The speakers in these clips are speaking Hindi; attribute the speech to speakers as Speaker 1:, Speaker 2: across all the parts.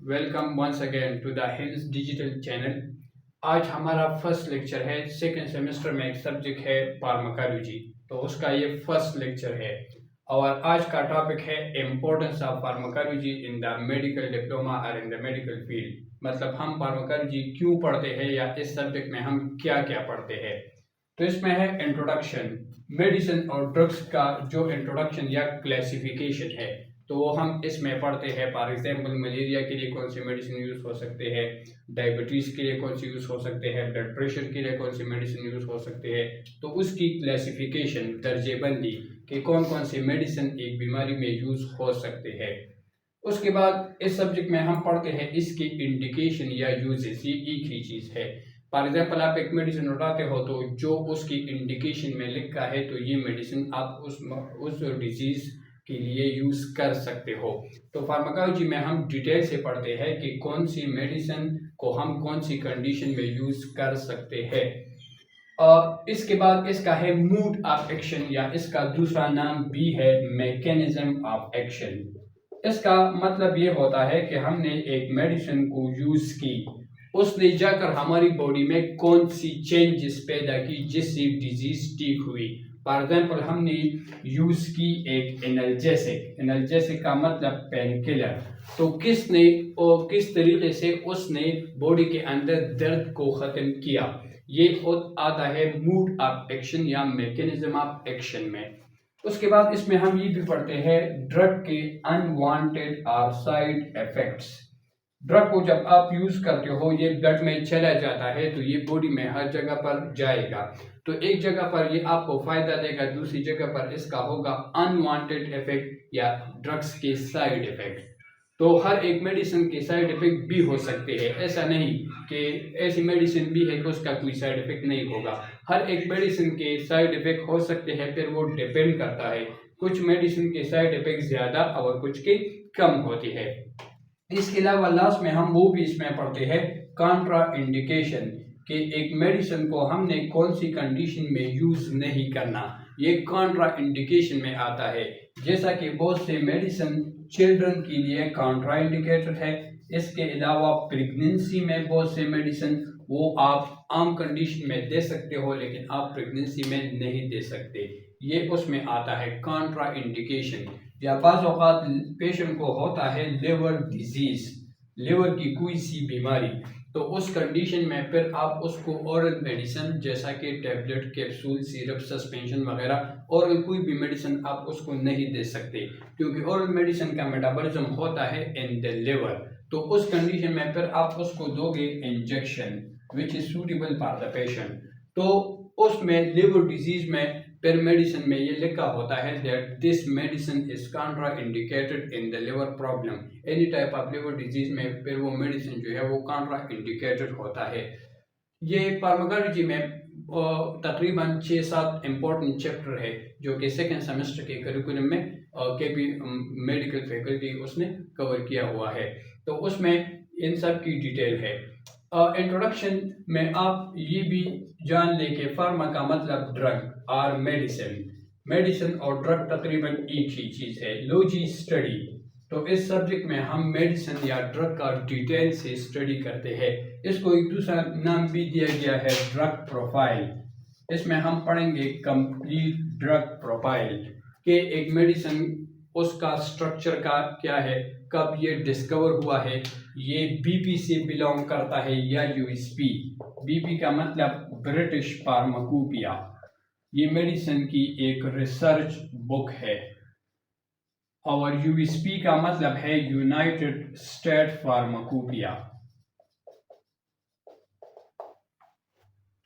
Speaker 1: Welcome once again to the Hills Digital channel. आज हमारा फर्स्ट लेक्चर है। सेकेंड सेमेस्टर में एक सब्जेक्ट है फार्माकोलॉजी, तो उसका ये फर्स्ट लेक्चर है और आज का टॉपिक है importance of pharmacology in the medical diploma और इन द मेडिकल फील्ड। मतलब हम फार्माकोलॉजी क्यों पढ़ते हैं या इस सब्जेक्ट में हम क्या क्या पढ़ते हैं। तो इसमें है इंट्रोडक्शन, मेडिसिन और ड्रग्स का जो इंट्रोडक्शन या क्लासिफिकेशन है, तो वो हम इसमें पढ़ते हैं। फॉर एग्जाम्पल मलेरिया के लिए कौन सी मेडिसिन यूज़ हो सकते हैं, डायबिटीज़ के लिए कौन सी यूज़ हो सकते हैं, ब्लड प्रेशर के लिए कौन सी मेडिसिन यूज़ हो सकते हैं। तो उसकी क्लासिफिकेशन, दर्जेबंदी कि कौन कौन सी मेडिसिन एक बीमारी में यूज़ हो सकते हैं। उसके बाद इस सब्जेक्ट में हम पढ़ते हैं इसकी इंडिकेशन या यूजेस, ये एक ही चीज़ है। फॉर एग्जाम्पल आप एक मेडिसिन उठाते हो तो जो उसकी इंडिकेशन में लिखा है तो ये मेडिसिन आप उस डिजीज़ के लिए यूज़ कर सकते हो। तो फार्माकोलॉजी में हम डिटेल से पढ़ते हैं कि कौन सी मेडिसिन को हम कौन सी कंडीशन में यूज़ कर सकते हैं। और इसके बाद इसका है मूड ऑफ एक्शन, या इसका दूसरा नाम भी है मैकेनिज्म ऑफ एक्शन। इसका मतलब ये होता है कि हमने एक मेडिसिन को यूज़ की, उसने जाकर हमारी बॉडी में कौन सी चेंजेस पैदा की जिससे डिजीज ठीक हुई। फॉर एग्जाम्पल हमने यूज़ की एक एनाल्जेसिक का मतलब पेन किलर, तो किस तरीके से उसने बॉडी के अंदर दर्द को ख़त्म किया, ये आता है मूड ऑफ एक्शन या मैकेनिज्म ऑफ एक्शन में। उसके बाद इसमें हम ये भी पढ़ते हैं ड्रग के अनवांटेड और साइड इफेक्ट्स। ड्रग को जब आप यूज करते हो ये ब्लड में चला जाता है तो ये बॉडी में हर जगह पर जाएगा, तो एक जगह पर ये आपको फायदा देगा, दूसरी जगह पर इसका होगा अनवांटेड इफेक्ट या ड्रग्स के साइड इफेक्ट। तो हर एक मेडिसिन के साइड इफेक्ट भी हो सकते हैं, ऐसा नहीं कि ऐसी मेडिसिन भी है कि उसका कोई साइड इफेक्ट नहीं होगा। हर एक मेडिसिन के साइड इफेक्ट हो सकते हैं, फिर वो डिपेंड करता है। कुछ मेडिसिन के साइड इफेक्ट ज्यादा और कुछ के कम होती है। इसके अलावा लास्ट में हम वो भी इसमें पढ़ते हैं कॉन्ट्रा इंडिकेशन, कि एक मेडिसिन को हमने कौन सी कंडीशन में यूज नहीं करना, ये कॉन्ट्रा इंडिकेशन में आता है। जैसा कि बहुत से मेडिसिन चिल्ड्रन के लिए कॉन्ट्रा इंडिकेटेड है। इसके अलावा प्रेगनेंसी में बहुत से मेडिसिन वो आप आम कंडीशन में दे सकते हो लेकिन आप प्रेगनेंसी में नहीं दे सकते, ये उसमें आता है कॉन्ट्रा इंडिकेशन। या बाज़ औक़ात पेशेंट को होता है लिवर डिजीज, लिवर की कोई सी बीमारी, तो उस कंडीशन में फिर आप उसको ओरल मेडिसिन जैसा कि टैबलेट, कैप्सूल, सिरप, सस्पेंशन वगैरह और कोई भी मेडिसिन आप उसको नहीं दे सकते, क्योंकि ओरल मेडिसिन का मेटाबॉलिज्म होता है इन द लिवर। तो उस कंडीशन में फिर आप उसको दोगे injection which is suitable for the patient. तो उसमें लिवर डिजीज में फिर मेडिसिन में ये लिखा होता है that this medicine is Contra indicated in the liver problem. Any type of liver disease में फिर वो मेडिसिन जो है वो कॉन्ट्रा इंडिकेटेड होता है। ये फार्माकोलॉजी में तकरीबन 6-7 इम्पोर्टेंट चैप्टर है जो कि सेकेंड सेमेस्टर के करिकुलम में केपी मेडिकल फैकल्टी उसने कवर किया हुआ है, तो उसमें इन सब की डिटेल है। इंट्रोडक्शन में आप ये भी जान लें कि फार्मा का मतलब ड्रग और मेडिसिन और ड्रग तकरीबन एक ही चीज़ है। लॉजी स्टडी, तो इस सब्जेक्ट में हम मेडिसिन या ड्रग का डिटेल से स्टडी करते हैं। इसको एक दूसरा नाम भी दिया गया है ड्रग प्रोफाइल। इसमें हम पढ़ेंगे कंप्लीट ड्रग प्रोफाइल कि एक मेडिसिन उसका स्ट्रक्चर का क्या है, कब ये डिस्कवर हुआ है, ये बीपी से बिलोंग करता है या यूएसपी। बीपी का मतलब ब्रिटिश फार्माकोपिया, ये मेडिसिन की एक रिसर्च बुक है। और यूएसपी का मतलब है यूनाइटेड स्टेट फार्माकोपिया।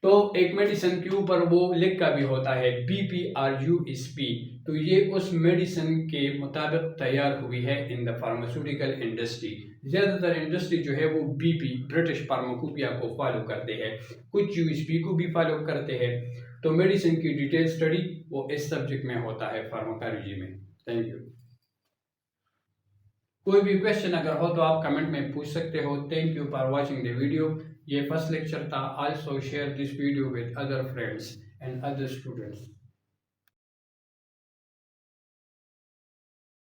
Speaker 1: तो एक मेडिसिन के ऊपर वो लिखा भी होता है बीपी और यूएसपी, तो ये उस मेडिसिन के मुताबिक तैयार हुई है इन द फार्मास्यूटिकल इंडस्ट्री। ज़्यादातर इंडस्ट्री जो है वो बीपी ब्रिटिश फार्माकोपिया को फॉलो करते हैं, कुछ यूएसपी को भी फॉलो करते हैं। तो मेडिसिन की डिटेल स्टडी वो इस सब्जेक्ट में होता है फार्माकोलॉजी में। Thank you. कोई भी क्वेश्चन अगर हो तो आप कमेंट में पूछ सकते हो। Thank you for watching the video. ये फर्स्ट लेक्चर था। Also share this video with other friends and other students.